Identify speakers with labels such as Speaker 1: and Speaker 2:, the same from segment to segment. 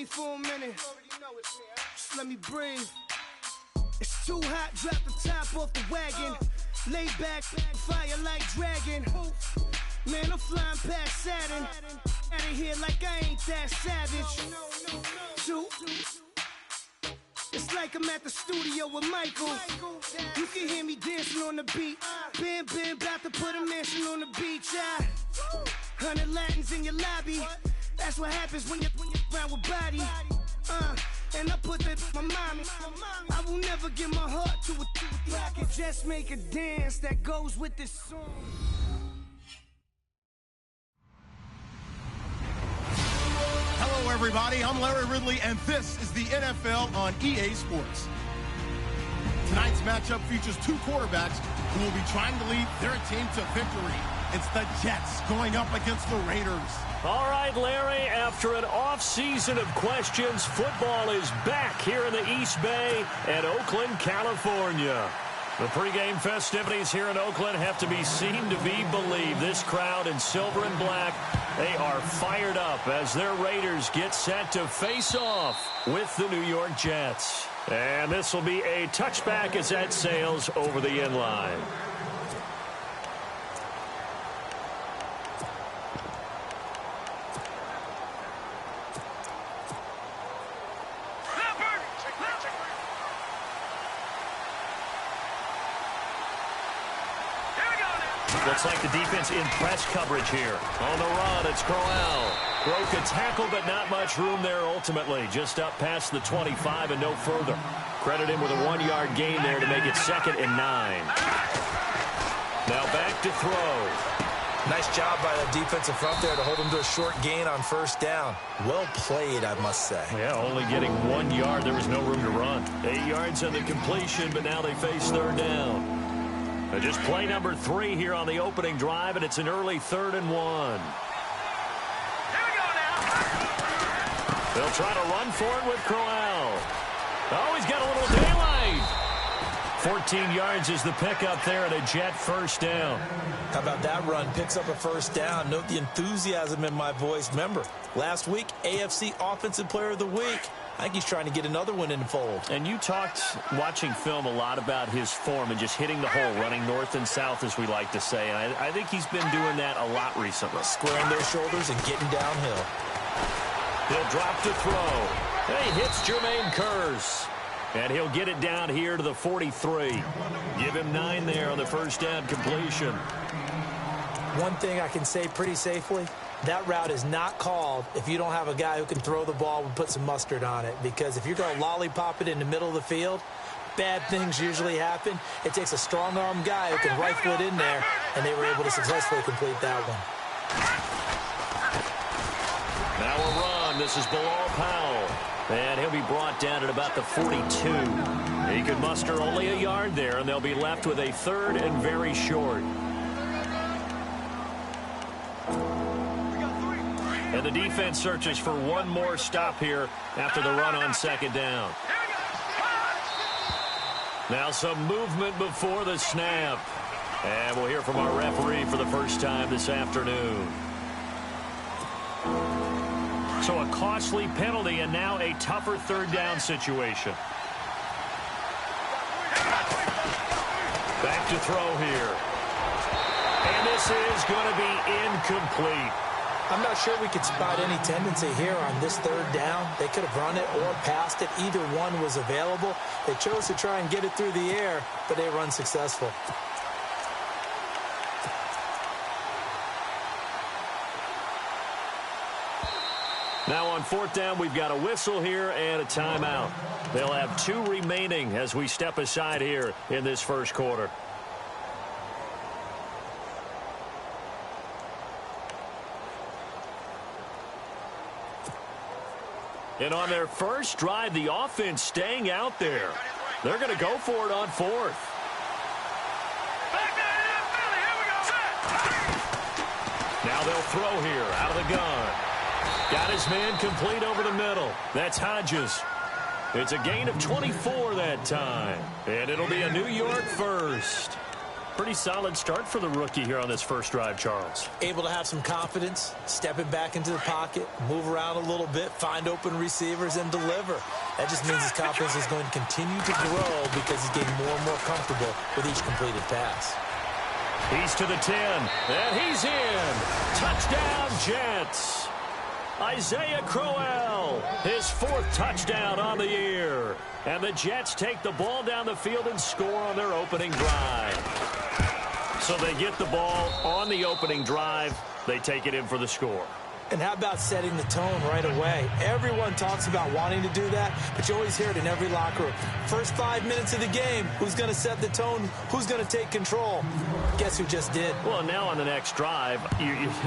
Speaker 1: for a minute. Just let me breathe. It's too hot, drop the top off the wagon. Lay back, fire like dragon. Man, I'm flying past Saturn. Out of here like I ain't that savage. Two. It's like I'm at the studio with Michael. You can hear me dancing on the beat. Bam, about to put a mansion on the beach. 100 Latins in your lobby. That's what happens when you're around with body. And I put that my mommy. I will never give my heart to it. I can just make a dance that goes with this song.
Speaker 2: Hello, everybody. I'm Larry Ridley, and this is the NFL on EA Sports. Tonight's matchup features two quarterbacks who will be trying to lead their team to victory. It's the Jets going up against the Raiders.
Speaker 3: All right, Larry, after an off-season of questions, football is back here in the East Bay at Oakland, California. The pregame festivities here in Oakland have to be seen to be believed. This crowd in silver and black, they are fired up as their Raiders get set to face off with the New York Jets. And this will be a touchback as that sails over the end line. Looks like the defense in press coverage here. On the run, it's Crowell. Broke a tackle, but not much room there ultimately. Just up past the 25 and no further. Credit him with a 1-yard gain there to make it 2nd and 9. Now back to throw.
Speaker 4: Nice job by the defensive front there to hold him to a short gain on first down. Well played, I must say.
Speaker 3: Yeah, only getting 1 yard. There was no room to run. 8 yards on the completion, but now they face third down. Just play number 3 here on the opening drive, and it's an early 3rd and 1.
Speaker 5: Here we go now.
Speaker 3: They'll try to run for it with Crowell. Oh, he's got a little daylight. 14 yards is the pickup there and a Jet first down.
Speaker 4: How about that run? Picks up a first down. Note the enthusiasm in my voice. Remember, last week, AFC Offensive Player of the Week. I think he's trying to get another one in the fold.
Speaker 3: And you talked, watching film, a lot about his form and just hitting the hole, running north and south, as we like to say. And I think he's been doing that a lot recently.
Speaker 4: Squaring those shoulders and getting downhill.
Speaker 3: He'll drop to throw. And he hits Jermaine Kearse. And he'll get it down here to the 43. Give him 9 there on the first down completion.
Speaker 6: One thing I can say pretty safely, that route is not called if you don't have a guy who can throw the ball and put some mustard on it. Because if you're going to lollipop it in the middle of the field, bad things usually happen. It takes a strong-arm guy who can rifle it in there, and they were able to successfully complete that one.
Speaker 3: Now a run. This is Bilal Powell. And he'll be brought down at about the 42. He could muster only a yard there, and they'll be left with a 3rd and very short. And the defense searches for one more stop here after the run on 2nd down. Now some movement before the snap. And we'll hear from our referee for the first time this afternoon. So a costly penalty and now a tougher 3rd down situation. Back to throw here. And this is going to be incomplete.
Speaker 6: I'm not sure we could spot any tendency here on this 3rd down. They could have run it or passed it. Either one was available. They chose to try and get it through the air, but they were unsuccessful.
Speaker 3: Now on 4th down, we've got a whistle here and a timeout. They'll have 2 remaining as we step aside here in this first quarter. And on their first drive, the offense staying out there. They're going to go for it on 4th. Now they'll throw here out of the gun. Got his man complete over the middle. That's Hodges. It's a gain of 24 that time. And it'll be a New York first. Pretty solid start for the rookie here on this first drive, Charles.
Speaker 6: Able to have some confidence, stepping back into the pocket, move around a little bit, find open receivers, and deliver. That just means his confidence is going to continue to grow because he's getting more and more comfortable with each completed pass.
Speaker 3: He's to the 10, and he's in. Touchdown, Jets. Isaiah Crowell, his 4th touchdown on the year. And the Jets take the ball down the field and score on their opening drive. So they get the ball on the opening drive. They take it in for the score.
Speaker 6: And how about setting the tone right away? Everyone talks about wanting to do that, but you always hear it in every locker room. First 5 minutes of the game, who's going to set the tone? Who's going to take control? Guess who just did?
Speaker 3: Well, now on the next drive,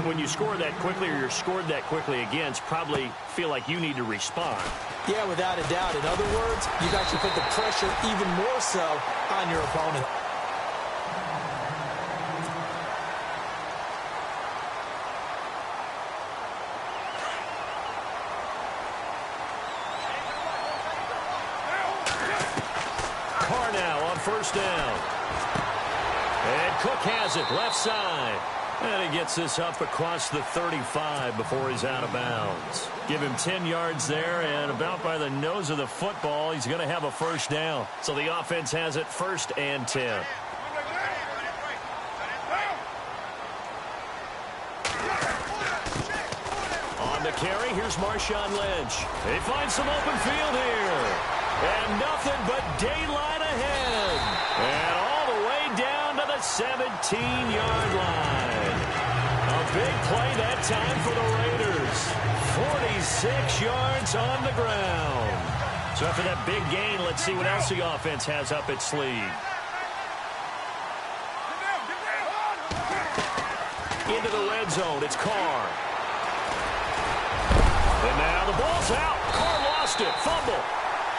Speaker 3: when you score that quickly or you're scored that quickly against, probably feel like you need to respond.
Speaker 6: Yeah, without a doubt. In other words, you've actually put the pressure even more so on your opponent.
Speaker 3: First down. And Cook has it left side. And he gets this up across the 35 before he's out of bounds. Give him 10 yards there, and about by the nose of the football, he's going to have a first down. So the offense has it 1st and 10. On the carry, here's Marshawn Lynch. He finds some open field here. And nothing but daylight ahead. And all the way down to the 17-yard line. A big play that time for the Raiders. 46 yards on the ground. So after that big gain, let's see what else the offense has up its sleeve. Into the red zone, it's Carr. And now the ball's out. Carr lost it. Fumble.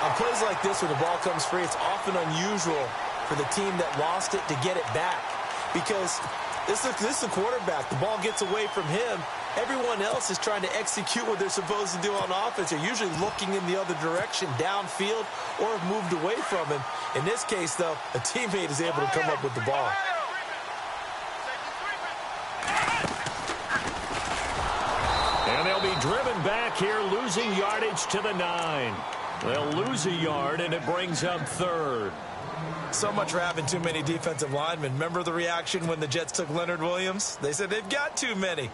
Speaker 6: On plays like this, when the ball comes free, it's often unusual for the team that lost it to get it back. Because this is the quarterback. The ball gets away from him. Everyone else is trying to execute what they're supposed to do on offense. They're usually looking in the other direction, downfield, or have moved away from him. In this case, though, a teammate is able to come up with the ball.
Speaker 3: And they'll be driven back here, losing yardage to the 9. They'll lose a yard, and it brings up 3rd.
Speaker 6: So much for having too many defensive linemen. Remember the reaction when the Jets took Leonard Williams? They said they've got too many.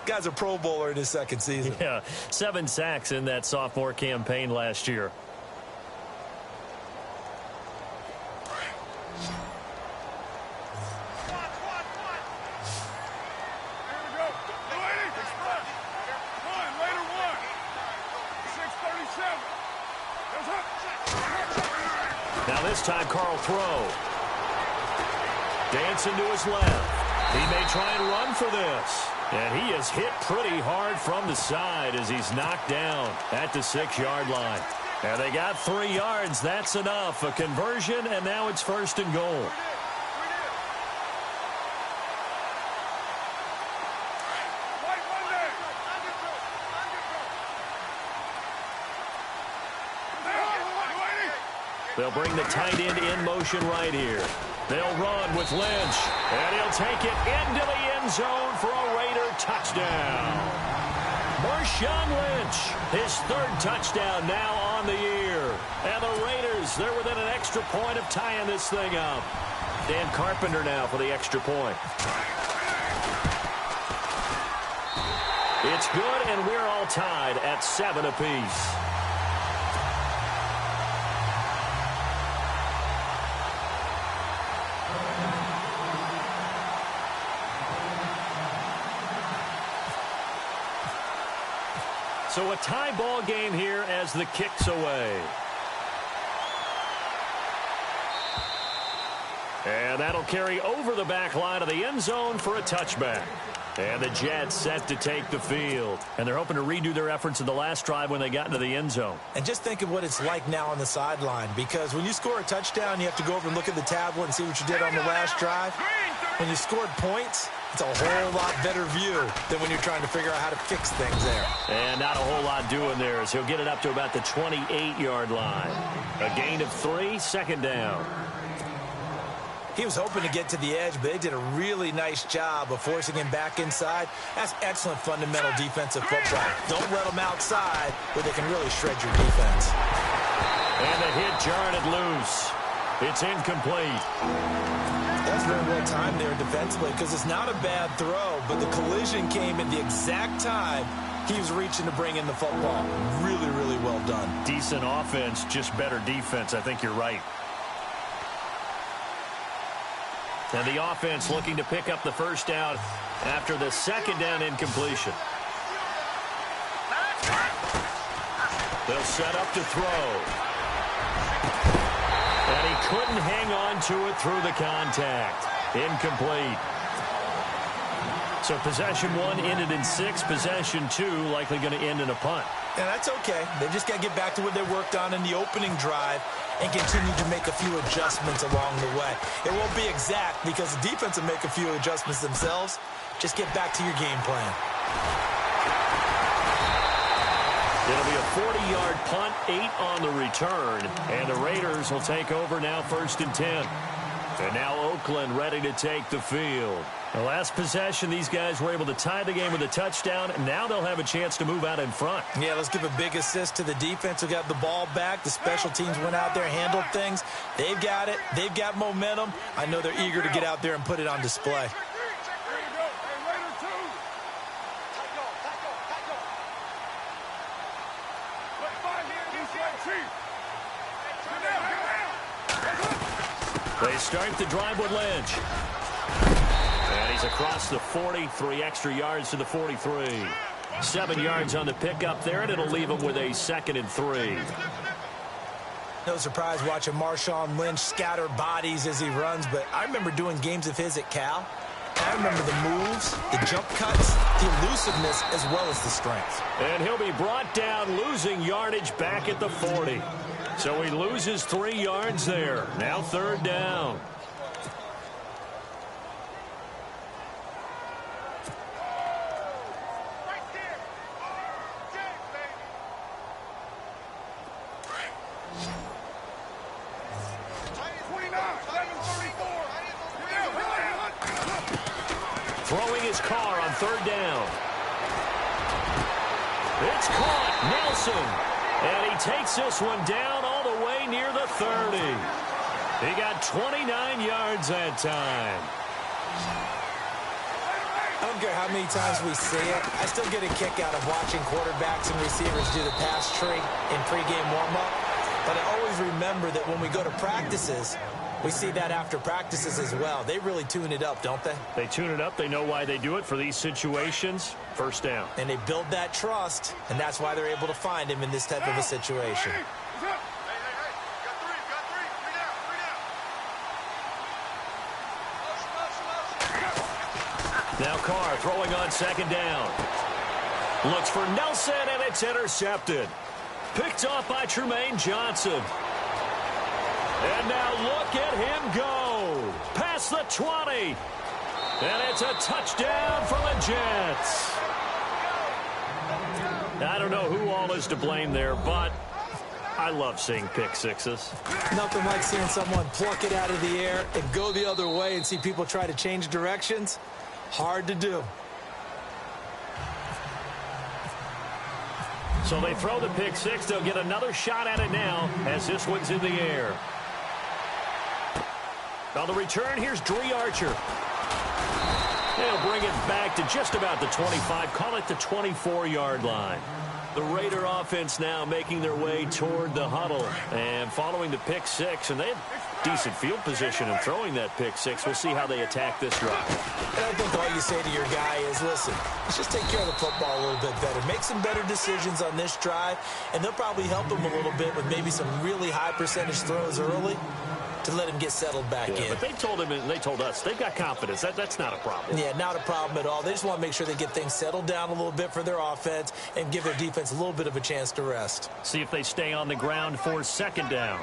Speaker 6: Guy's a Pro Bowler in his 2nd season.
Speaker 3: Yeah, 7 sacks in that sophomore campaign last year. Now this time, Carl throw. Dancing to his left. He may try and run for this. And he is hit pretty hard from the side as he's knocked down at the 6-yard line. And they got 3 yards. That's enough. A conversion, and now it's 1st and goal. They'll bring the tight end in motion right here. They'll run with Lynch, and he'll take it into the end zone for a Raider touchdown. Marshawn Lynch, his 3rd touchdown now on the year. And the Raiders, they're within an extra point of tying this thing up. Dan Carpenter now for the extra point. It's good, and we're all tied at 7 apiece. So a tie ball game here as the kick's away. And that'll carry over the back line of the end zone for a touchback. And the Jets set to take the field. And they're hoping to redo their efforts in the last drive when they got into the end zone.
Speaker 6: And just think of what it's like now on the sideline. Because when you score a touchdown, you have to go over and look at the tablet and see what you did on the last drive. When you scored points, it's a whole lot better view than when you're trying to figure out how to fix things there.
Speaker 3: And not a whole lot doing there as he'll get it up to about the 28-yard line. A gain of 3, 2nd down.
Speaker 4: He was hoping to get to the edge, but they did a really nice job of forcing him back inside. That's excellent fundamental defensive football. Don't let them outside where they can really shred your defense.
Speaker 3: And the hit jarred it loose. It's incomplete.
Speaker 4: That's very well timed there defensively because it's not a bad throw, but the collision came at the exact time he was reaching to bring in the football. Really, really well done.
Speaker 3: Decent offense, just better defense. I think you're right. And the offense looking to pick up the first down after the second down incompletion. They'll set up to throw. And he couldn't hang on to it through the contact. Incomplete. So possession 1 ended in 6. Possession 2 likely going to end in a punt.
Speaker 4: And that's okay. They just got to get back to what they worked on in the opening drive and continue to make a few adjustments along the way. It won't be exact because the defense will make a few adjustments themselves. Just get back to your game plan.
Speaker 3: It'll be a 40-yard punt, 8 on the return, and the Raiders will take over now 1st and 10. And now Oakland ready to take the field. The last possession, these guys were able to tie the game with a touchdown, and now they'll have a chance to move out in front.
Speaker 4: Yeah, let's give a big assist to the defense who got the ball back. The special teams went out there, handled things. They've got it. They've got momentum. I know they're eager to get out there and put it on display.
Speaker 3: They start the drive with Lynch. And he's across the 40, 3 extra yards to the 43. 7 yards on the pickup there, and it'll leave him with a 2nd and 3.
Speaker 4: No surprise watching Marshawn Lynch scatter bodies as he runs, but I remember doing games of his at Cal. I remember the moves, the jump cuts, the elusiveness, as well as the strength.
Speaker 3: And he'll be brought down, losing yardage back at the 40. So he loses 3 yards there. Now 3rd down. Throwing his car on 3rd down. It's caught. Nelson. And he takes this one down all the way near the 30. He got 29 yards that time.
Speaker 6: I don't care how many times we see it. I still get a kick out of watching quarterbacks and receivers do the pass tree in pregame warm-up. But I always remember that when we go to practices, we see that after practices as well. They really tune it up, don't they?
Speaker 3: They tune it up. They know why they do it for these situations. 1st down.
Speaker 6: And they build that trust, and that's why they're able to find him in this type of a situation.
Speaker 3: Now Carr throwing on 2nd down. Looks for Nelson, and it's intercepted. Picked off by Tremaine Johnson. And now look at him go. Past the 20. And it's a touchdown for the Jets. I don't know who all is to blame there, but I love seeing pick sixes.
Speaker 6: Nothing like seeing someone pluck it out of the air and go the other way and see people try to change directions. Hard to do.
Speaker 3: So they throw the pick six. They'll get another shot at it now as this one's in the air. On the return, here's Dree Archer. They'll bring it back to just about the 25. Call it the 24-yard line. The Raider offense now making their way toward the huddle and following the pick six. And they have decent field position in throwing that pick six. We'll see how they attack this drive.
Speaker 6: And I think all you say to your guy is, listen, let's just take care of the football a little bit better. Make some better decisions on this drive, and they'll probably help him a little bit with maybe some really high percentage throws early to let him get settled back in.
Speaker 3: But they told him and they told us they've got confidence. That's not a problem.
Speaker 6: Yeah, not a problem at all. They just want to make sure they get things settled down a little bit for their offense and give their defense a little bit of a chance to rest.
Speaker 3: See if they stay on the ground for second down.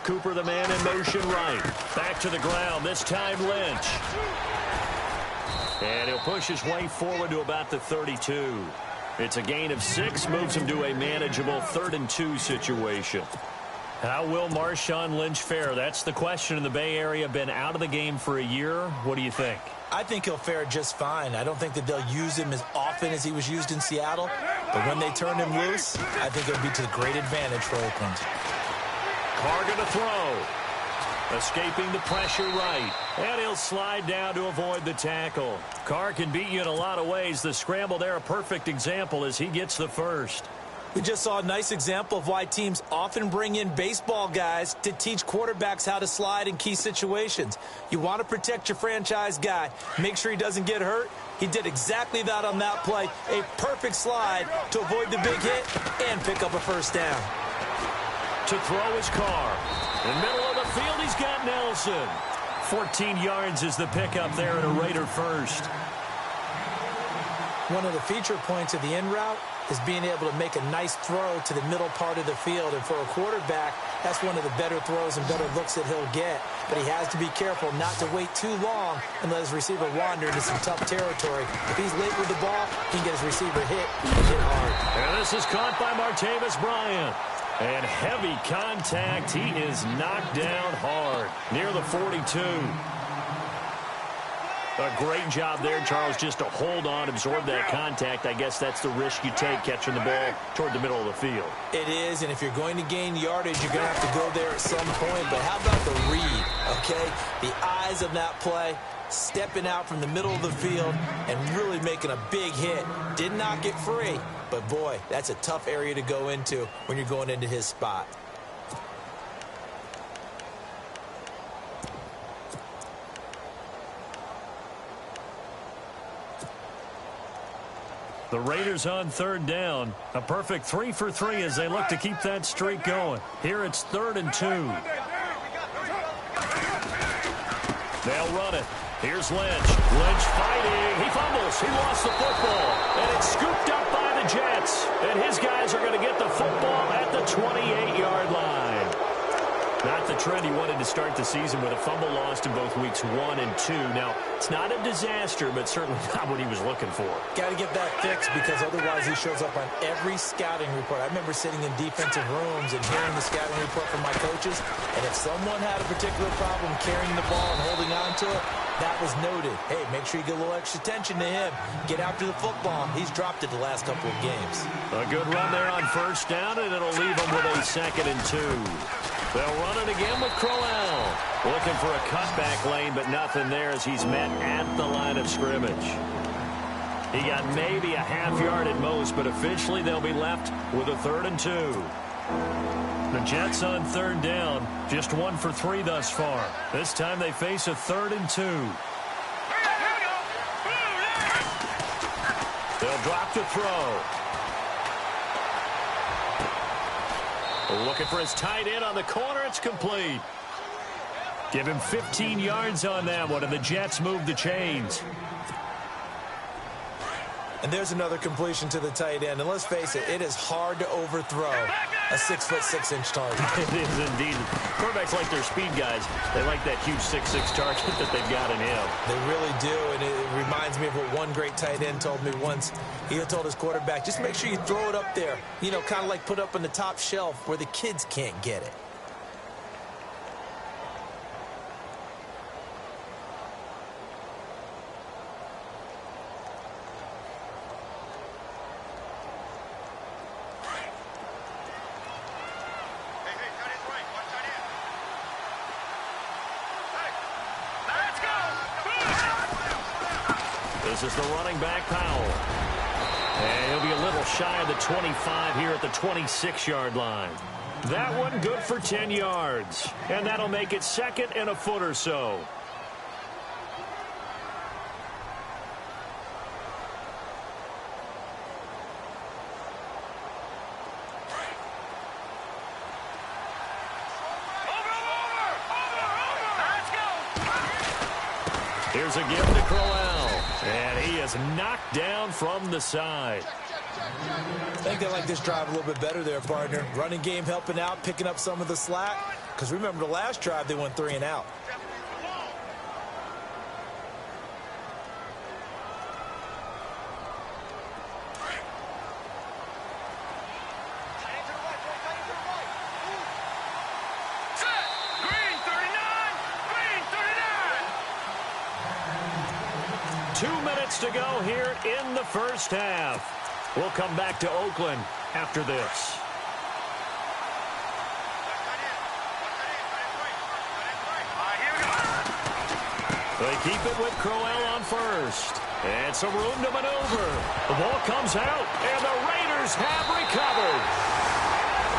Speaker 3: Cooper, the man in motion right. Back to the ground, this time Lynch. And he'll push his way forward to about the 32. It's a gain of 6, moves him to a manageable 3rd and 2 situation. How will Marshawn Lynch fare? That's the question in the Bay Area. Been out of the game for a year. What do you think?
Speaker 4: I think he'll fare just fine. I don't think that they'll use him as often as he was used in Seattle. But when they turn him loose, I think it'll be to the great advantage for Oakland.
Speaker 3: Carr going to throw. Escaping the pressure right. And he'll slide down to avoid the tackle. Carr can beat you in a lot of ways. The scramble there, a perfect example as he gets the first.
Speaker 6: We just saw a nice example of why teams often bring in baseball guys to teach quarterbacks how to slide in key situations. You want to protect your franchise guy. Make sure he doesn't get hurt. He did exactly that on that play. A perfect slide to avoid the big hit and pick up a first down.
Speaker 3: To throw his Carr. In the middle of the field, he's got Nelson. 14 yards is the pickup there at a Raider first.
Speaker 6: One of the feature points of the in route is being able to make a nice throw to the middle part of the field. And for a quarterback, that's one of the better throws and better looks that he'll get. But he has to be careful not to wait too long and let his receiver wander into some tough territory. If he's late with the ball, he can get his receiver hit hard.
Speaker 3: And this is caught by Martavis Bryant. And heavy contact. He is knocked down hard near the 42. A great job there, Charles, just to hold on, absorb that contact. I guess that's the risk you take catching the ball toward the middle of the field.
Speaker 6: It is, and if you're going to gain yardage, you're going to have to go there at some point. But how about the read, okay? The eyes of that play, stepping out from the middle of the field and really making a big hit. Did not get free, but, boy, that's a tough area to go into when you're going into his spot.
Speaker 3: The Raiders on third down. A perfect 3 for 3 as they look to keep that streak going. Here it's 3rd and 2. They'll run it. Here's Lynch. Lynch fighting. He fumbles. He lost the football. And it's scooped up by the Jets. And his guys are going to get the football at the 28-yard line. Not the trend he wanted to start the season with a fumble lost in both weeks 1 and 2. Now, it's not a disaster, but certainly not what he was looking for.
Speaker 6: Got to get that fixed because otherwise he shows up on every scouting report. I remember sitting in defensive rooms and hearing the scouting report from my coaches, and if someone had a particular problem carrying the ball and holding on to it, that was noted. Hey, make sure you get a little extra attention to him. Get after the football. He's dropped it the last couple of games.
Speaker 3: A good run there on first down, and it'll leave him with a 2nd and 2. They'll run it again with Crowell. Looking for a cutback lane, but nothing there as he's met at the line of scrimmage. He got maybe a half yard at most, but officially they'll be left with a 3rd and 2. The Jets on third down, just 1 for 3 thus far. This time they face a 3rd and 2. They'll drop to throw. Looking for his tight end on the corner. It's complete. Give him 15 yards on that one, and the Jets move the chains.
Speaker 6: And there's another completion to the tight end. And let's face it, it is hard to overthrow a 6'6" target.
Speaker 3: It is indeed. Quarterbacks like their speed guys. They like that huge 6'6" target that they've got in him.
Speaker 6: They really do, and it reminds me of what one great tight end told me once. He told his quarterback, just make sure you throw it up there. You know, kind of like put up on the top shelf where the kids can't get it.
Speaker 3: This is the running back, Powell. And he'll be a little shy of the 25 here at the 26-yard line. That one good for 10 yards. And that'll make it 2nd and a foot or so. Here's a give to Crowell. And he is knocked down from the side.
Speaker 6: I think they like this drive a little bit better there, partner. Running game helping out, picking up some of the slack. Because remember the last drive, they went 3 and out.
Speaker 3: minutes to go here in the first half. We'll come back to Oakland after this. They keep it with Crowell on first. And some room to maneuver. The ball comes out, and the Raiders have recovered.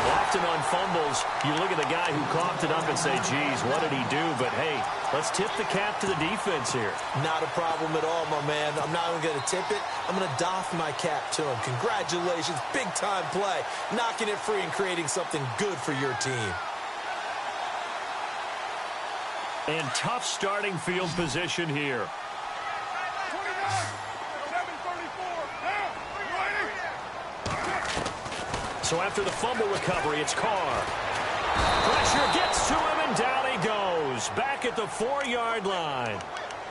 Speaker 3: Often on fumbles, you look at the guy who coughed it up and say, geez, what did he do? But, hey, let's tip the cap to the defense here.
Speaker 6: Not a problem at all, my man. I'm not even going to tip it. I'm going to doff my cap to him. Congratulations, big-time play. Knocking it free and creating something good for your team.
Speaker 3: And tough starting field position here. So after the fumble recovery, it's Carr. Pressure gets to him, and down he goes. Back at the 4-yard line.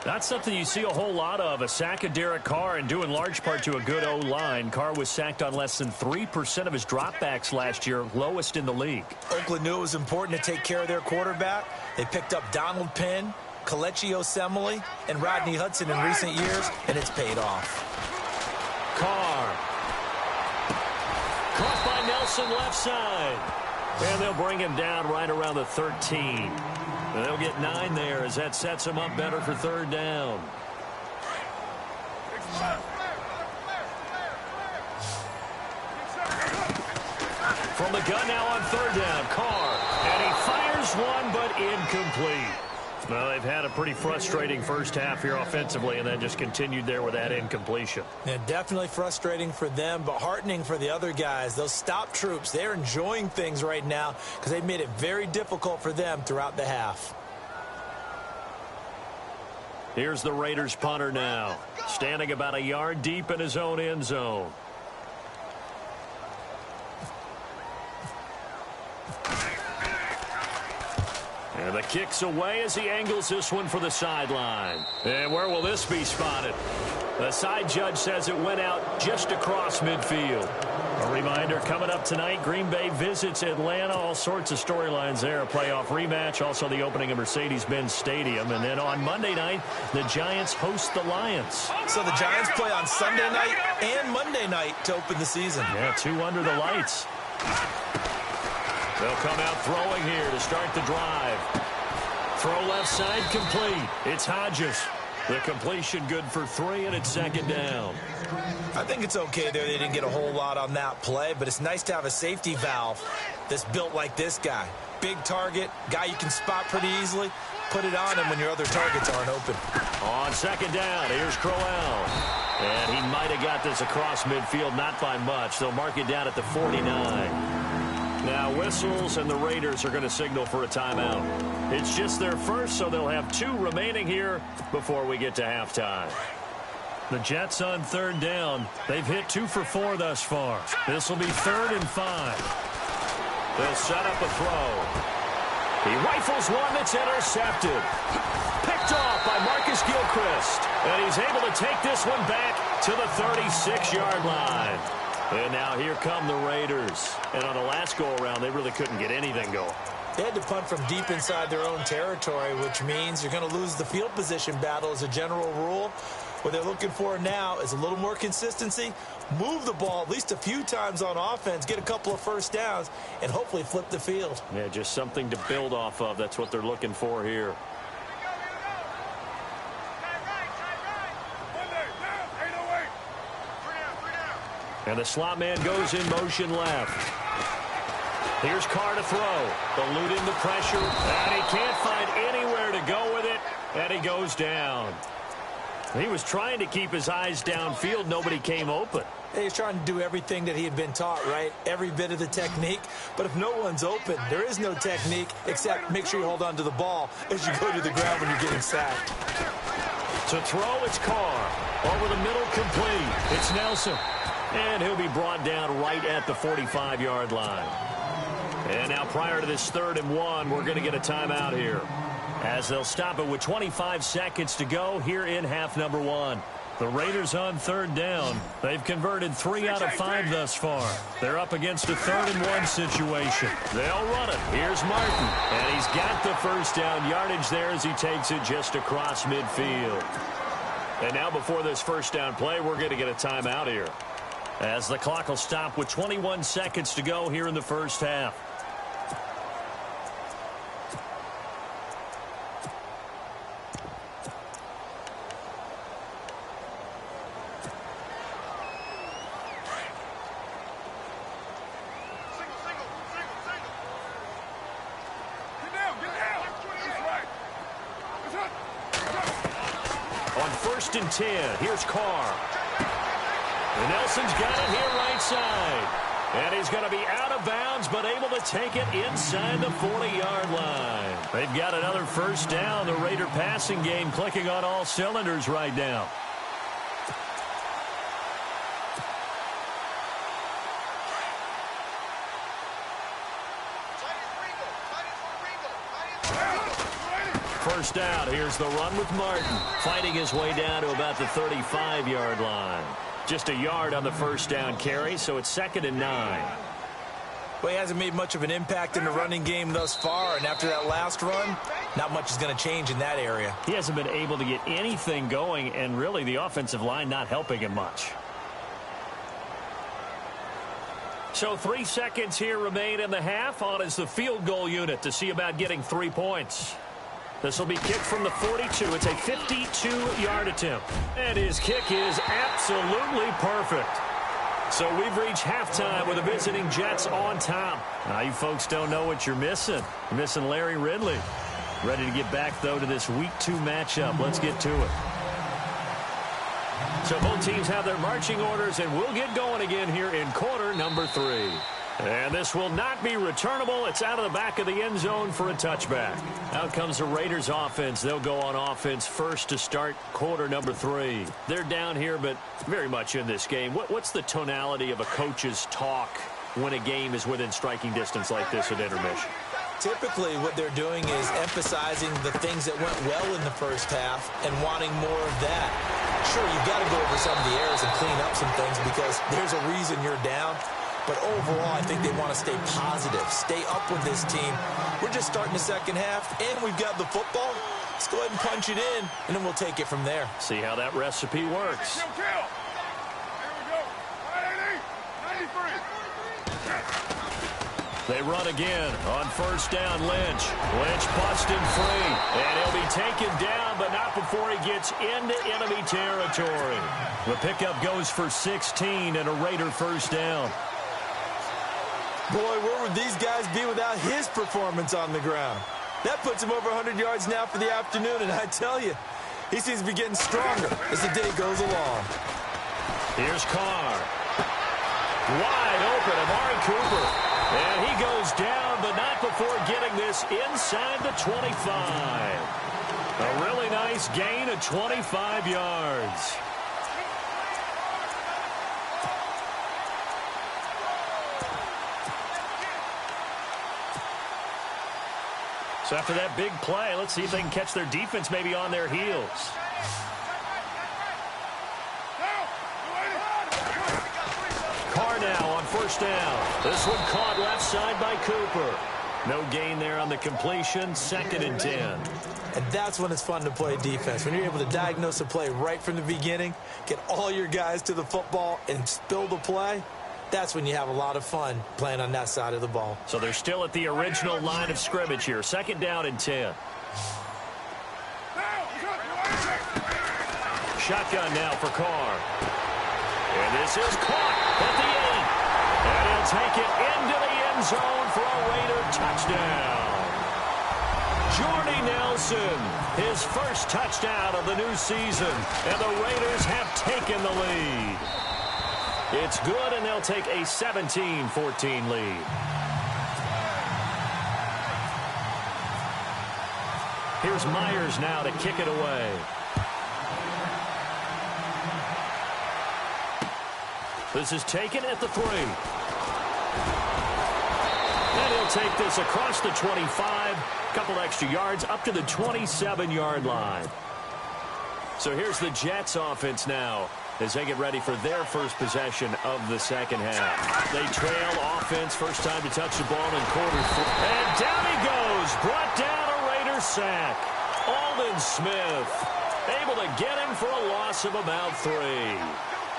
Speaker 3: That's something you see a whole lot of, a sack of Derek Carr, and due in large part to a good O-line. Carr was sacked on less than 3% of his dropbacks last year, lowest in the league.
Speaker 6: Oakland knew it was important to take care of their quarterback. They picked up Donald Penn, Kelechi Osemele, and Rodney Hudson in recent years, and it's paid off.
Speaker 3: Carr. Caught by Nelson left side. And they'll bring him down right around the 13. And they'll get 9 there as that sets him up better for third down. From the gun now on third down, Carr. And he fires one, but incomplete. Well, they've had a pretty frustrating first half here offensively, and then just continued there with that incompletion.
Speaker 6: Yeah, definitely frustrating for them, but heartening for the other guys. Those stop troops, they're enjoying things right now because they've made it very difficult for them throughout the half.
Speaker 3: Here's the Raiders punter now, standing about a yard deep in his own end zone. And the kick's away as he angles this one for the sideline. And where will this be spotted? The side judge says it went out just across midfield. A reminder, coming up tonight, Green Bay visits Atlanta. All sorts of storylines there. A playoff rematch, also the opening of Mercedes-Benz Stadium. And then on Monday night, the Giants host the Lions.
Speaker 6: So the Giants play on Sunday night and Monday night to open the season.
Speaker 3: Yeah, 2 under the lights. They'll come out throwing here to start the drive. Throw left side complete. It's Hodges. The completion good for 3, and it's second down.
Speaker 6: I think it's okay there. They didn't get a whole lot on that play, but it's nice to have a safety valve that's built like this guy. Big target, guy you can spot pretty easily. Put it on him when your other targets aren't open.
Speaker 3: On second down, here's Crowell. And he might have got this across midfield, not by much. They'll mark it down at the 49. Now whistles, and the Raiders are going to signal for a timeout. It's just their first, so they'll have 2 remaining here before we get to halftime. The Jets on third down. They've hit 2 for 4 thus far. This will be 3rd and 5. They'll set up a throw. He rifles one that's intercepted. Picked off by Marcus Gilchrist. And he's able to take this one back to the 36-yard line. And now here come the Raiders. And on the last go-around, they really couldn't get anything going.
Speaker 6: They had to punt from deep inside their own territory, which means you're going to lose the field position battle as a general rule. What they're looking for now is a little more consistency, move the ball at least a few times on offense, get a couple of first downs, and hopefully flip the field.
Speaker 3: Yeah, just something to build off of. That's what they're looking for here. And the slot man goes in motion left. Here's Carr to throw. Eluding the pressure. And he can't find anywhere to go with it. And he goes down. He was trying to keep his eyes downfield. Nobody came open.
Speaker 6: He was trying to do everything that he had been taught, right? Every bit of the technique. But if no one's open, there is no technique except make sure you hold on to the ball as you go to the ground when you're getting sacked.
Speaker 3: To throw, it's Carr. Over the middle, complete. It's Nelson. And he'll be brought down right at the 45-yard line. And now prior to this 3rd and 1, we're going to get a timeout here, as they'll stop it with 25 seconds to go here in half number 1. The Raiders on third down. They've converted 3 out of 5 thus far. They're up against a 3rd and 1 situation. They'll run it. Here's Martin. And he's got the first down yardage there as he takes it just across midfield. And now before this first down play, we're going to get a timeout here, as the clock will stop with 21 seconds to go here in the first half. On 1st and 10, here's Carr. And Nelson's got it here right side. And he's going to be out of bounds, but able to take it inside the 40-yard line. They've got another first down. The Raider passing game clicking on all cylinders right now. First down. Here's the run with Martin, fighting his way down to about the 35-yard line. Just a yard on the first down carry, so it's 2nd and 9.
Speaker 4: Well, he hasn't made much of an impact in the running game thus far, and after that last run, not much is going to change in that area.
Speaker 3: He hasn't been able to get anything going, and really the offensive line not helping him much. So 3 seconds here remain in the half. On is the field goal unit to see about getting 3 points. This will be kicked from the 42. It's a 52-yard attempt. And his kick is absolutely perfect. So we've reached halftime with the visiting Jets on top. Now, you folks don't know what you're missing. You're missing Larry Ridley. Ready to get back, though, to this Week 2 matchup. Let's get to it. So both teams have their marching orders, and we'll get going again here in quarter number 3. And this will not be returnable. It's out of the back of the end zone for a touchback. Out comes the Raiders offense. They'll go on offense first to start quarter number 3. They're down here, but very much in this game. What's the tonality of a coach's talk when a game is within striking distance like this at intermission?
Speaker 4: Typically, what they're doing is emphasizing the things that went well in the first half and wanting more of that. Sure, you've got to go over some of the errors and clean up some things because there's a reason you're down. But overall, I think they want to stay positive, stay up with this team. We're just starting the second half, and we've got the football. Let's go ahead and punch it in, and then we'll take it from there.
Speaker 3: See how that recipe works. They run again on first down. Lynch busted free, and he'll be taken down, but not before he gets into enemy territory. The pickup goes for 16 and a Raider first down.
Speaker 4: Boy, where would these guys be without his performance on the ground? That puts him over 100 yards now for the afternoon, and I tell you, he seems to be getting stronger as the day goes along.
Speaker 3: Here's Carr. Wide open, Amari Cooper. And he goes down, but not before getting this inside the 25. A really nice gain of 25 yards. So after that big play, let's see if they can catch their defense maybe on their heels. Carr now on first down. This one caught left side by Cooper. No gain there on the completion. 2nd and 10.
Speaker 4: And that's when it's fun to play defense. When you're able to diagnose a play right from the beginning, get all your guys to the football and spill the play, that's when you have a lot of fun playing on that side of the ball.
Speaker 3: So they're still at the original line of scrimmage here. 2nd down and 10. Shotgun now for Carr. And this is caught at the 8. And he'll take it into the end zone for a Raider touchdown. Jordy Nelson, his first touchdown of the new season. And the Raiders have taken the lead. It's good, and they'll take a 17-14 lead. Here's Myers now to kick it away. This is taken at the 3. And he'll take this across the 25. Couple extra yards up to the 27-yard line. So here's the Jets offense now as they get ready for their first possession of the second half. They trail offense, first time to touch the ball in quarter 4. And down he goes, brought down a Raider sack. Aldon Smith Able to get him for a loss of about 3.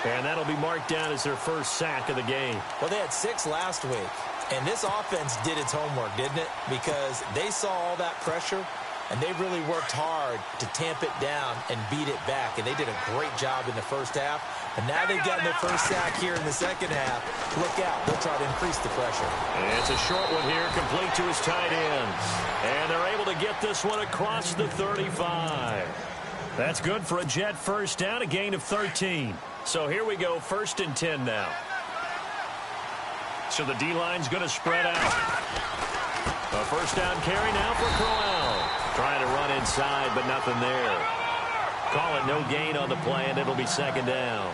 Speaker 3: And that'll be marked down as their first sack of the game.
Speaker 4: Well, they had 6 last week. And this offense did its homework, didn't it? Because they saw all that pressure, and they really worked hard to tamp it down and beat it back. And they did a great job in the first half. And now they've gotten their first sack here in the second half. Look out. They'll try to increase the pressure.
Speaker 3: And it's a short one here, complete to his tight ends. And they're able to get this one across the 35. That's good for a Jet first down, a gain of 13. So here we go, 1st and 10 now. So the D-line's going to spread out. A first down carry now for Crowell. Trying to run inside, but nothing there. Call it no gain on the play, and it'll be 2nd down.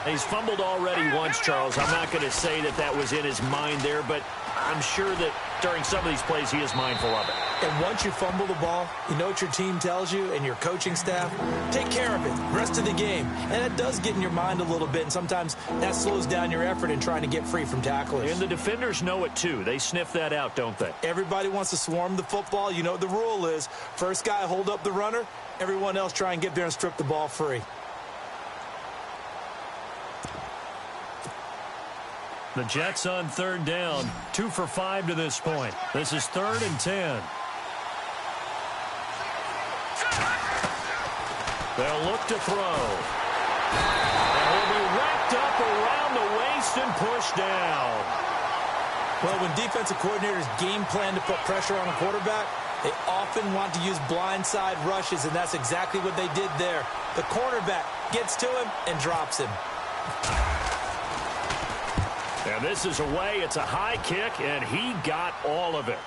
Speaker 3: He's fumbled already once, Charles. I'm not going to say that that was in his mind there, but I'm sure that during some of these plays he is mindful of it.
Speaker 6: And once you fumble the ball, you know what your team tells you and your coaching staff? Take care of it rest of the game. And it does get in your mind a little bit, and sometimes that slows down your effort in trying to get free from tacklers.
Speaker 3: And the defenders know it too. They sniff that out, don't they?
Speaker 6: Everybody wants to swarm the football. You know what the rule is. First guy hold up the runner. Everyone else try and get there and strip the ball free.
Speaker 3: The Jets on 3rd down, 2 for 5 to this point. This is 3rd and 10. They'll look to throw. And he'll be wrapped up around the waist and pushed down.
Speaker 6: Well, when defensive coordinators game plan to put pressure on a quarterback, they often want to use blindside rushes, and that's exactly what they did there. The cornerback gets to him and drops him.
Speaker 3: And this is away. It's a high kick, and he got all of it.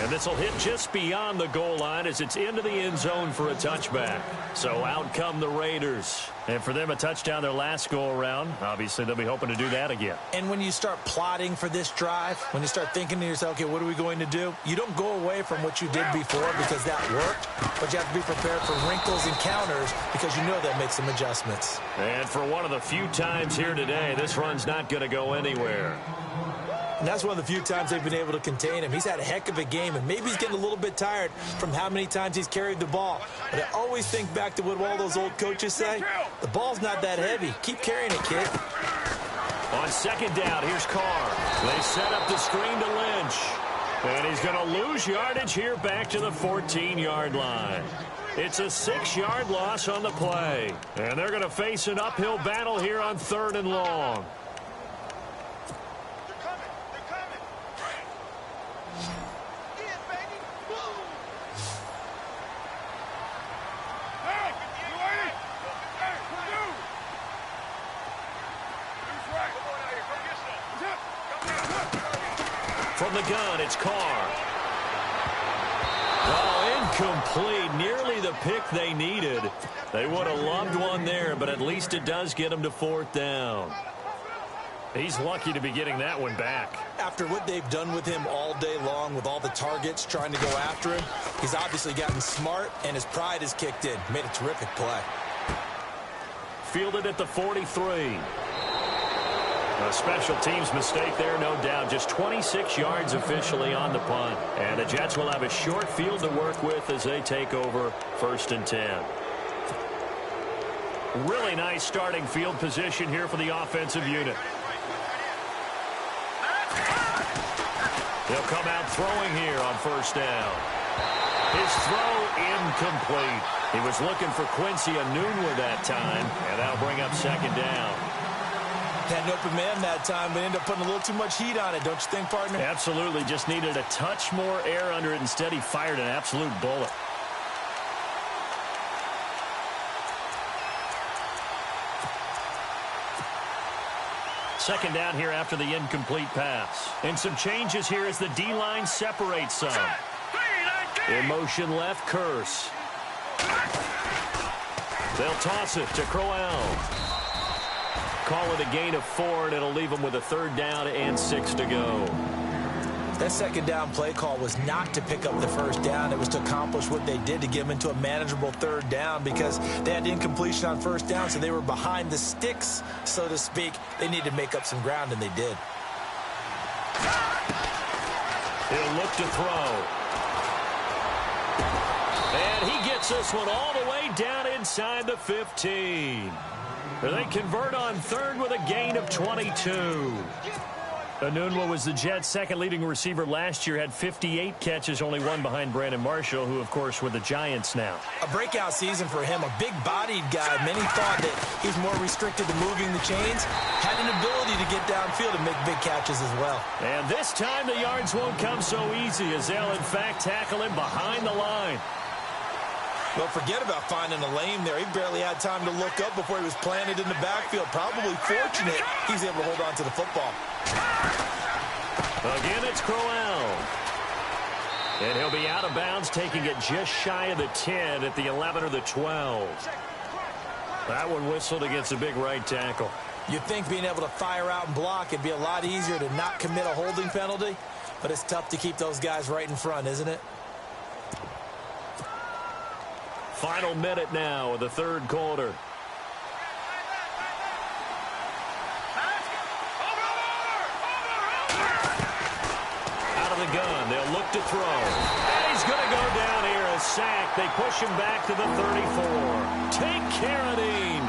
Speaker 3: And this will hit just beyond the goal line as it's into the end zone for a touchback. So out come the Raiders. And for them, a touchdown their last go-around. Obviously, they'll be hoping to do that again.
Speaker 6: And when you start plotting for this drive, when you start thinking to yourself, okay, what are we going to do? You don't go away from what you did before because that worked, but you have to be prepared for wrinkles and counters because you know that makes some adjustments.
Speaker 3: And for one of the few times here today, this run's not going to go anywhere.
Speaker 6: And that's one of the few times they've been able to contain him. He's had a heck of a game, and maybe he's getting a little bit tired from how many times he's carried the ball. But I always think back to what all those old coaches say. The ball's not that heavy. Keep carrying it, kid.
Speaker 3: On 2nd down, here's Carr. They set up the screen to Lynch. And he's going to lose yardage here back to the 14-yard line. It's a 6-yard loss on the play. And they're going to face an uphill battle here on 3rd and long. From the gun, it's Carr. Oh, incomplete. Nearly the pick they needed. They would have loved one there, but at least it does get them to 4th down. He's lucky to be getting that one back.
Speaker 6: After what they've done with him all day long with all the targets trying to go after him, he's obviously gotten smart, and his pride has kicked in. Made a terrific play.
Speaker 3: Fielded at the 43. A special teams mistake there, no doubt. Just 26 yards officially on the punt. And the Jets will have a short field to work with as they take over 1st and 10. Really nice starting field position here for the offensive unit. He'll come out throwing here on 1st down. His throw incomplete. He was looking for Quincy Enunwa that time, and that'll bring up 2nd down.
Speaker 6: Had an open man that time, but ended up putting a little too much heat on it, don't you think, partner?
Speaker 3: Absolutely. Just needed a touch more air under it. Instead, he fired an absolute bullet. Second down here after the incomplete pass. And some changes here as the D-line separates some. In motion left, Curse. They'll toss it to Crowell. Call it a gain of 4, and it'll leave them with a 3rd down and 6 to go.
Speaker 6: That 2nd down play call was not to pick up the 1st down. It was to accomplish what they did to get them into a manageable 3rd down because they had incompletion on 1st down, so they were behind the sticks, so to speak. They needed to make up some ground, and they did.
Speaker 3: He'll look to throw. And he gets this one all the way down inside the 15. They convert on third with a gain of 22. Anunwa was the Jets' second leading receiver last year, had 58 catches, only one behind Brandon Marshall, who, of course, with the Giants now.
Speaker 4: A breakout season for him, a big-bodied guy. Many thought that he's more restricted to moving the chains. Had an ability to get downfield and make big catches as well.
Speaker 3: And this time the yards won't come so easy as they'll, in fact, tackle him behind the line.
Speaker 4: Well, forget about finding a lane there. He barely had time to look up before he was planted in the backfield. Probably fortunate he's able to hold on to the football.
Speaker 3: Again, it's Crowell. And he'll be out of bounds, taking it just shy of the 10 at the 11 or the 12. That one whistled against a big right tackle.
Speaker 4: You'd think being able to fire out and block, it'd be a lot easier to not commit a holding penalty, but it's tough to keep those guys right in front, isn't it?
Speaker 3: Final minute now of the third quarter. Out of the gun, they'll look to throw. And he's going to go down here, a sack. They push him back to the 34. Take Carradine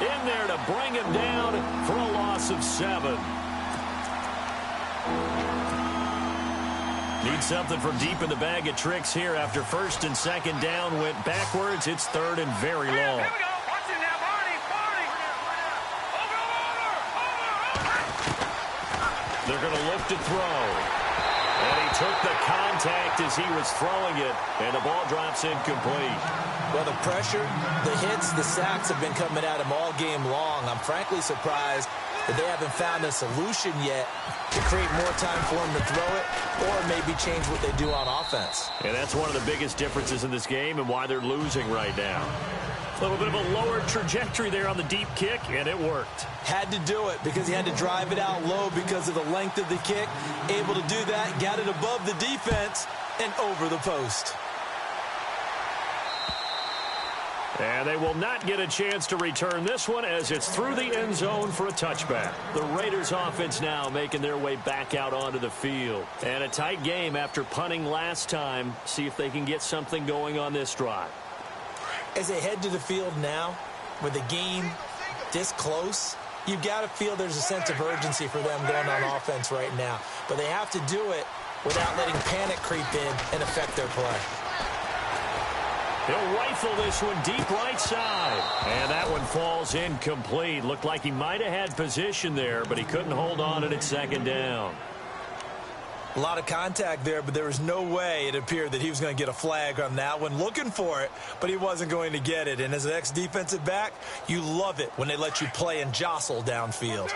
Speaker 3: in there to bring him down for a loss of 7. Need something from deep in the bag of tricks here after first and second down went backwards. It's third and very long.
Speaker 5: Here we go. Watch it now, Barney.
Speaker 3: They're going to look to throw. And he took the contact as he was throwing it, and the ball drops incomplete.
Speaker 4: Well, the pressure, the hits, the sacks have been coming at him all game long. I'm frankly surprised that they haven't found a solution yet to create more time for him to throw it or maybe change what they do on offense.
Speaker 3: And that's one of the biggest differences in this game and why they're losing right now. A little bit of a lower trajectory there on the deep kick, and it worked.
Speaker 4: Had to do it because he had to drive it out low because of the length of the kick. Able to do that, got it above the defense and over the post.
Speaker 3: And they will not get a chance to return this one as it's through the end zone for a touchback. The Raiders offense now making their way back out onto the field. And a tight game after punting last time. See if they can get something going on this drive.
Speaker 4: As they head to the field now, with the game this close, you've got to feel there's a sense of urgency for them going on offense right now. But they have to do it without letting panic creep in and affect their play.
Speaker 3: He'll rifle this one deep right side. And that one falls incomplete. Looked like he might have had position there, but he couldn't hold on at second down.
Speaker 4: A lot of contact there, but there was no way it appeared that he was going to get a flag on that one. Looking for it, but he wasn't going to get it. And as an ex-defensive back, you love it when they let you play and jostle downfield.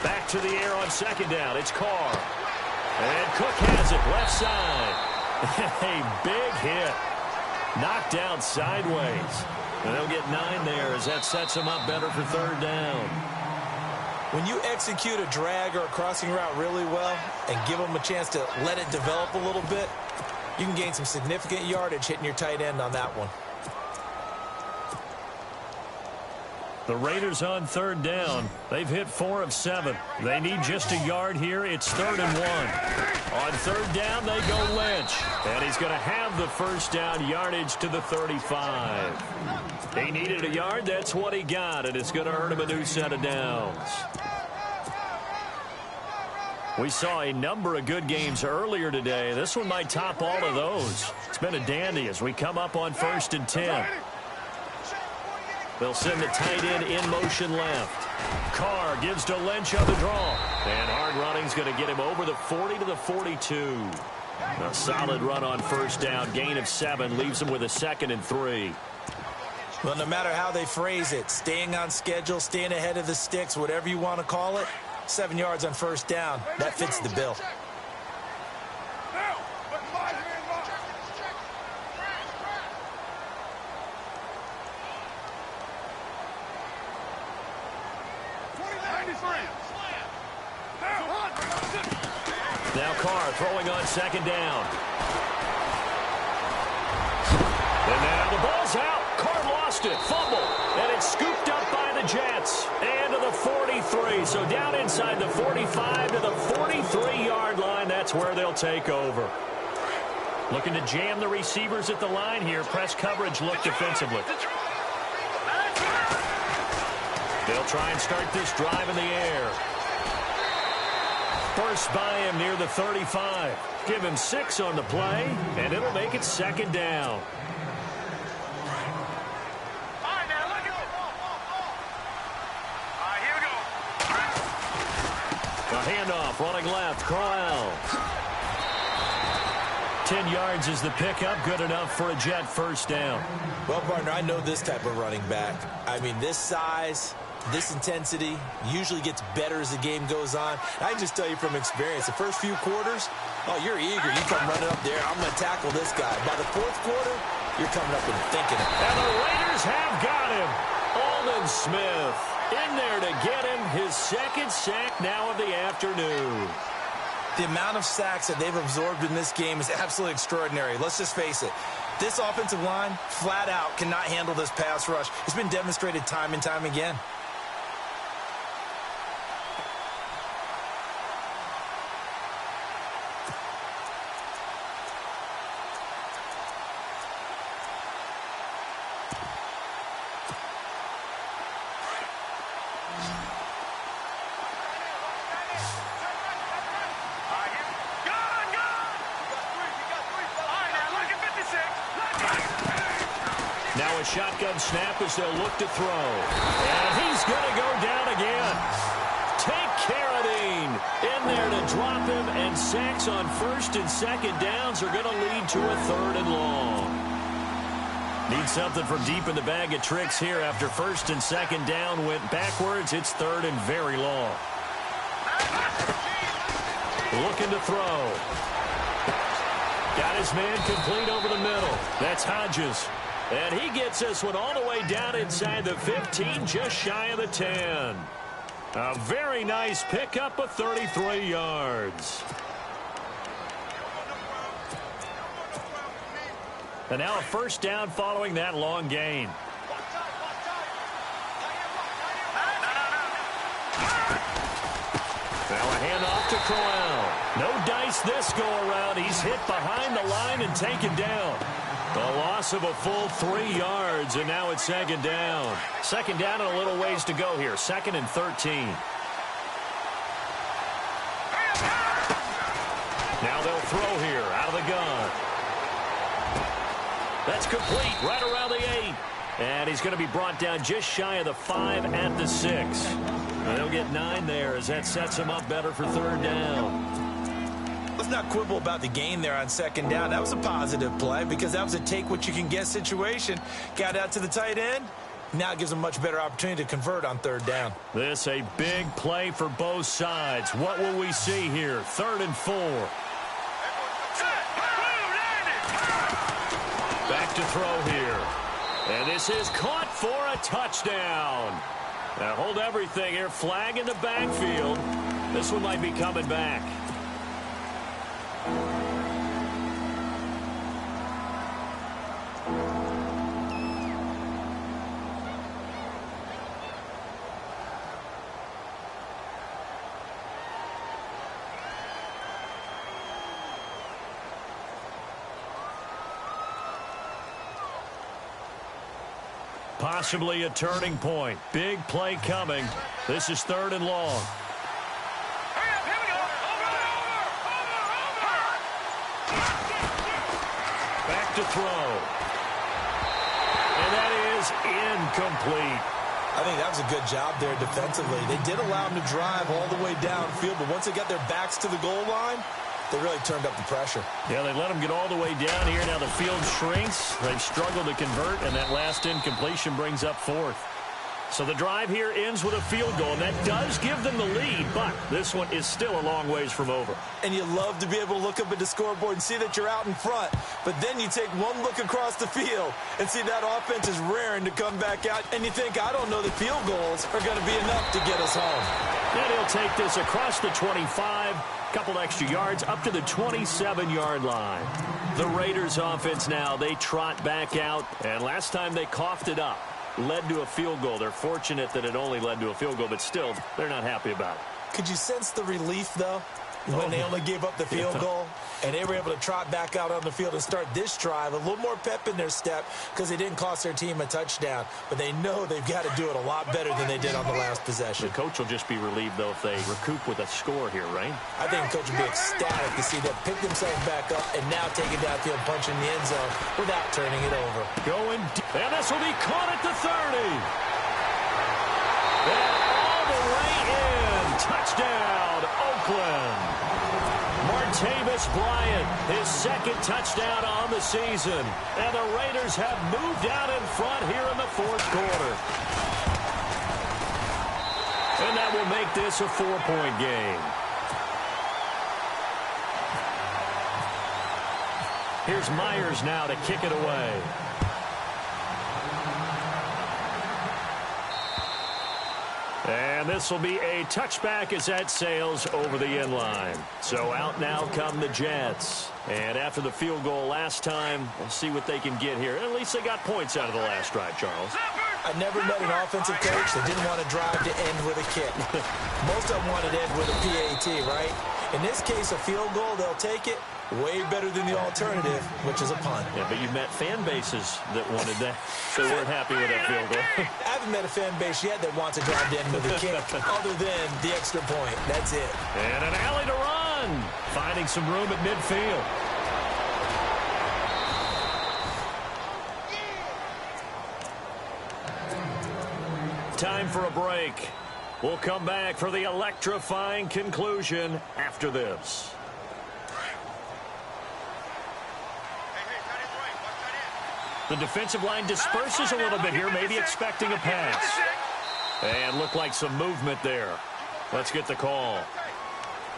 Speaker 3: Back to the air on second down. It's Carr. And Cook has it left side. A big hit. Knocked down sideways. And they'll get 9 there as that sets them up better for third down.
Speaker 4: When you execute a drag or a crossing route really well and give them a chance to let it develop a little bit, you can gain some significant yardage hitting your tight end on that one.
Speaker 3: The Raiders on third down. They've hit 4 of 7. They need just a yard here. It's 3rd and 1. On third down, they go Lynch. And he's going to have the first down yardage to the 35. He needed a yard. That's what he got. And it's going to earn him a new set of downs. We saw a number of good games earlier today. This one might top all of those. It's been a dandy as we come up on 1st and 10. They'll send the tight end in motion left. Carr gives to Lynch on the draw. And hard running's going to get him over the 40 to the 42. A solid run on first down. Gain of 7 leaves him with a 2nd and 3.
Speaker 4: Well, no matter how they phrase it, staying on schedule, staying ahead of the sticks, whatever you want to call it, 7 yards on first down, that fits the bill.
Speaker 3: Now Carr throwing on second down. And now the ball's out. Carr lost lost it. Fumble. And it's scooped up by the Jets. And to the 43. So down inside the 45 to the 43-yard line. That's where they'll take over. Looking to jam the receivers at the line here. Press coverage look defensively. They'll try and start this drive in the air. First by him near the 35. Give him 6 on the play, and it'll make it second down. A handoff running left. Crowell. 10 yards is the pickup. Good enough for a Jet first down.
Speaker 4: Well, partner, I know this type of running back. I mean, this size, this intensity usually gets better as the game goes on. I can just tell you from experience, the first few quarters, oh, you're eager. You come running up there. I'm going to tackle this guy. By the fourth quarter, you're coming up and thinking it.
Speaker 3: And the Raiders have got him. Aldon Smith in there to get him. His second sack now of the afternoon.
Speaker 4: The amount of sacks that they've absorbed in this game is absolutely extraordinary. Let's just face it. This offensive line, flat out, cannot handle this pass rush. It's been demonstrated time and time again.
Speaker 3: Now a shotgun snap as they'll look to throw. And he's going to go down again. Take Carradine in there to drop him, and sacks on first and second downs are going to lead to a third and long. Need something from deep in the bag of tricks here after first and second down went backwards. It's third and very long. Looking to throw. Got his man complete over the middle. That's Hodges. And he gets this one all the way down inside the 15, just shy of the 10. A very nice pickup of 33 yards. And now a first down following that long gain. Now a handoff to Crowell. No dice this go around. He's hit behind the line and taken down. A loss of a full 3 yards, and now it's second down. Second down and a little ways to go here. 2nd and 13. Now they'll throw here out of the gun. That's complete right around the 8. And he's going to be brought down just shy of the 5 at the 6. And they'll get 9 there as that sets him up better for third down.
Speaker 4: Let's not quibble about the gain there on second down. That was a positive play because that was a take-what-you-can-get situation. Got out to the tight end. Now it gives them a much better opportunity to convert on third down.
Speaker 3: This a big play for both sides. What will we see here? 3rd and 4. Back to throw here. And this is caught for a touchdown. Now hold everything here. Flag in the backfield. This one might be coming back. Possibly a turning point. Big play coming. This is 3rd and long. Back to throw. And that is incomplete.
Speaker 4: I think that was a good job there defensively. They did allow them to drive all the way downfield, but once they got their backs to the goal line, they really turned up the pressure. Yeah,
Speaker 3: they let them get all the way down here. Now the field shrinks. They've struggled to convert, and that last incompletion brings up 4th. So the drive here ends with a field goal, and that does give them the lead, but this one is still a long ways from over.
Speaker 4: And you love to be able to look up at the scoreboard and see that you're out in front, but then you take one look across the field and see that offense is raring to come back out, and you think, I don't know, the field goals are going to be enough to get us home.
Speaker 3: And he'll take this across the 25, couple extra yards, up to the 27-yard line. The Raiders offense now, they trot back out, and last time they coughed it up. led to a field goal. They're fortunate that it only led to a field goal, but still, they're not happy about it.
Speaker 4: Could you sense the relief, though, when they only gave up the field goal and they were able to trot back out on the field and start this drive? A little more pep in their step because they didn't cost their team a touchdown, but they know they've got to do it a lot better than they did on the last possession.
Speaker 3: The coach will just be relieved, though, if they recoup with a score here, right?
Speaker 4: I think the coach will be ecstatic to see them pick themselves back up and now take it downfield, punch in the end zone without turning it over.
Speaker 3: Going deep, and this will be caught at the 30. And all the way in. Touchdown, Oakland. Martavis Bryant, his second touchdown on the season. And the Raiders have moved out in front here in the fourth quarter. And that will make this a 4-point game. Here's Myers now to kick it away. And this will be a touchback as that sails over the end line. So out now come the Jets. And after the field goal last time, we'll see what they can get here. At least they got points out of the last drive, Charles.
Speaker 4: I never met an offensive coach that didn't want to drive to end with a kick. Most of them wanted to end with a PAT, right? In this case, a field goal, they'll take it. Way better than the alternative, which is a punt.
Speaker 3: Yeah, but you've met fan bases that wanted that. So weren't happy with that field goal.
Speaker 4: I haven't met a fan base yet that wants to drive to end with a kick other than the extra point. That's it.
Speaker 3: And an alley to run. Finding some room at midfield. Time for a break. We'll come back for the electrifying conclusion after this. The defensive line disperses a little bit here, maybe expecting a pass. And looked like some movement there. Let's get the call.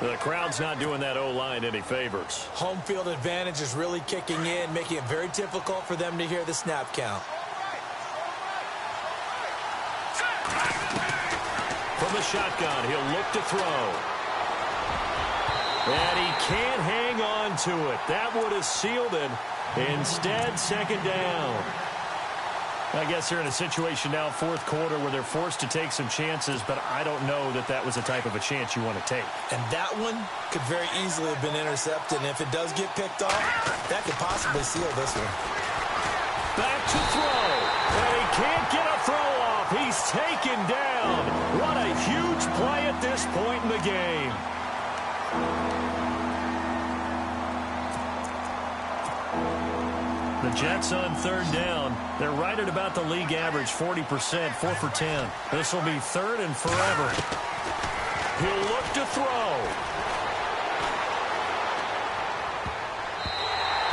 Speaker 3: The crowd's not doing that O-line any favors.
Speaker 4: Home field advantage is really kicking in, making it very difficult for them to hear the snap count.
Speaker 3: From the shotgun, he'll look to throw. And he can't hang on to it. That would have sealed it. Instead, second down. I guess they're in a situation now, fourth quarter, where they're forced to take some chances, but I don't know that that was the type of a chance you want to take.
Speaker 4: And that one could very easily have been intercepted, and if it does get picked off, that could possibly seal this one.
Speaker 3: Back to throw, and he can't get a throw off. He's taken down. What a huge play at this point in the game. The Jets on third down. They're right at about the league average, 40%, 4 for 10. This will be third and forever. He'll look to throw.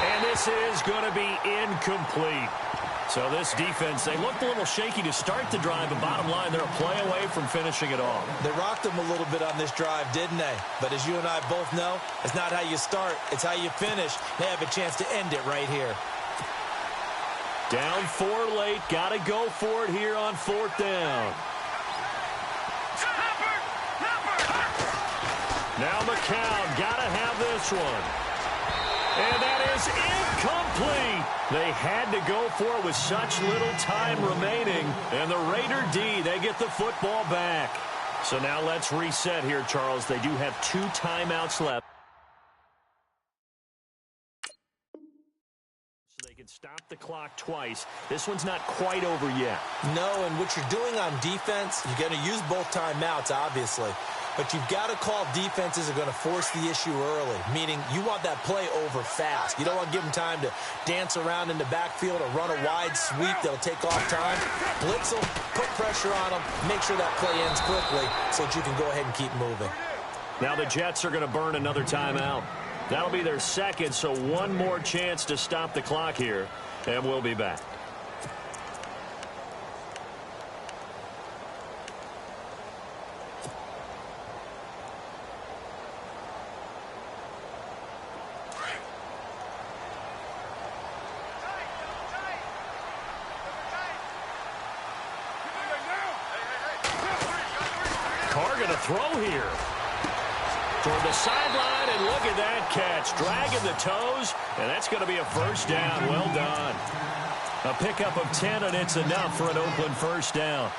Speaker 3: And this is going to be incomplete. So this defense, they looked a little shaky to start the drive, but bottom line, they're a play away from finishing it off.
Speaker 4: They rocked them a little bit on this drive, didn't they? But as you and I both know, it's not how you start, it's how you finish. They have a chance to end it right here.
Speaker 3: Down 4 late. Got to go for it here on fourth down. Now McCown got to have this one. And that is incomplete. They had to go for it with such little time remaining. And the Raider D, they get the football back. So now let's reset here, Charles. They do have 2 timeouts left. Stop the clock twice. This one's not quite over yet.
Speaker 4: No, and what you're doing on defense, you're going to use both timeouts, obviously. But you've got to call defenses are going to force the issue early, meaning you want that play over fast. You don't want to give them time to dance around in the backfield or run a wide sweep that'll take off time. Blitz them, put pressure on them, make sure that play ends quickly so that you can go ahead and keep moving.
Speaker 3: Now the Jets are going to burn another timeout. That'll be their second, so one more chance to stop the clock here, and we'll be back. Carr going to throw here. Toward the sideline, and look at that catch. Dragging the toes, and that's going to be a first down. Well done. A pickup of 10, and it's enough for an Oakland first down.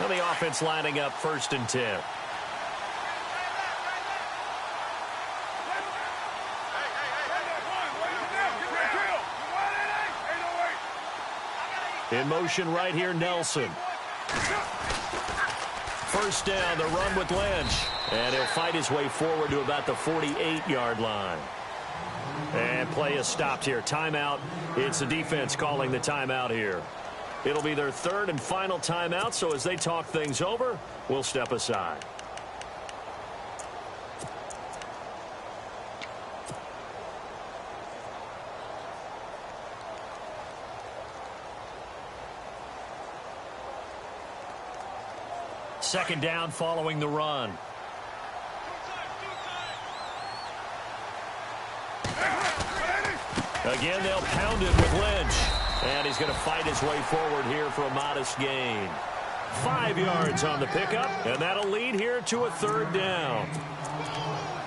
Speaker 3: Now the offense lining up 1st and 10. In motion right here, Nelson. First down, the run with Lynch. And he'll fight his way forward to about the 48-yard line. And play is stopped here. Timeout. It's the defense calling the timeout here. It'll be their 3rd and final timeout, so as they talk things over, we'll step aside. Second down following the run. Again, they'll pound it with Lynch. And he's going to fight his way forward here for a modest gain. 5 yards on the pickup, and that'll lead here to a 3rd down.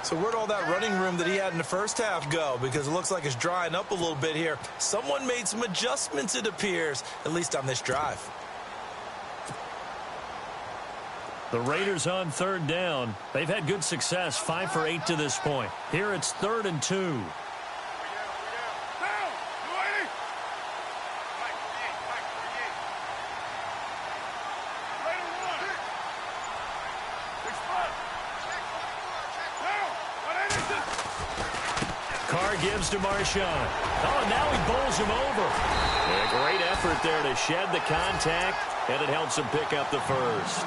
Speaker 4: So where'd all that running room that he had in the first half go? Because it looks like it's drying up a little bit here. Someone made some adjustments, it appears, at least on this drive.
Speaker 3: The Raiders on 3rd down. They've had good success, 5 for 8 to this point. Here it's 3rd and 2. Gives to Marshawn. Oh, now he bowls him over. A great effort there to shed the contact, and it helps him pick up the first.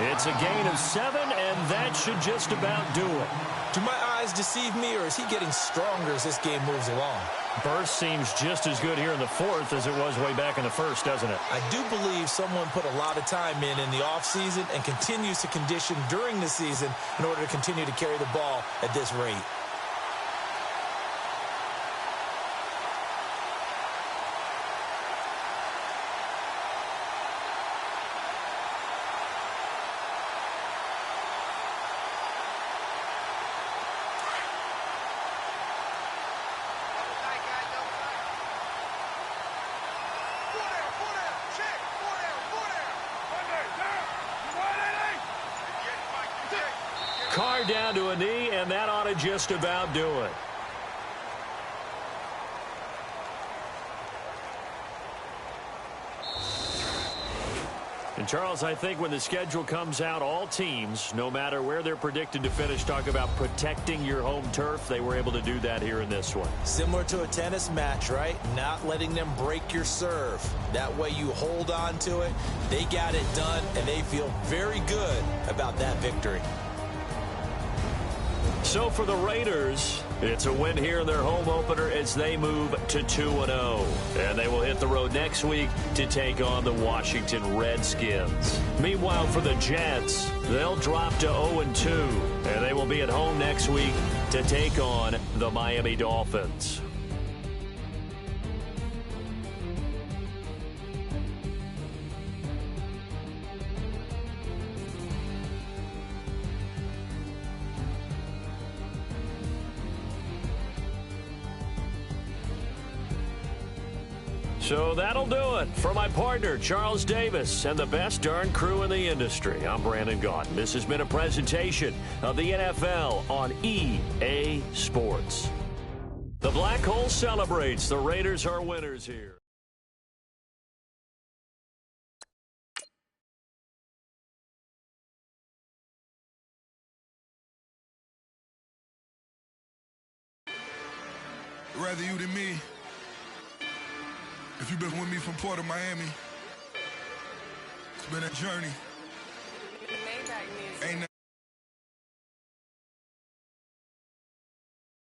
Speaker 3: It's a gain of 7, and that should just about do it.
Speaker 4: Do my eyes deceive me, or is he getting stronger as this game moves along?
Speaker 3: Burst seems just as good here in the 4th as it was way back in the 1st, doesn't it?
Speaker 4: I do believe someone put a lot of time in the offseason and continues to condition during the season in order to continue to carry the ball at this rate.
Speaker 3: Carr down to a knee, and that ought to just about do it. And, Charles, I think when the schedule comes out, all teams, no matter where they're predicted to finish, talk about protecting your home turf. They were able to do that here in this one.
Speaker 4: Similar to a tennis match, right? Not letting them break your serve. That way you hold on to it. They got it done, and they feel very good about that victory.
Speaker 3: So for the Raiders, it's a win here in their home opener as they move to 2-0. And they will hit the road next week to take on the Washington Redskins. Meanwhile, for the Jets, they'll drop to 0-2. And they will be at home next week to take on the Miami Dolphins. So that'll do it. For my partner, Charles Davis, and the best darn crew in the industry, I'm Brandon Gaudin. This has been a presentation of the NFL on EA Sports. The Black Hole celebrates. The Raiders are winners here.
Speaker 7: Rather you than me. If you've been with me from Port of Miami, it's been a journey. Ain't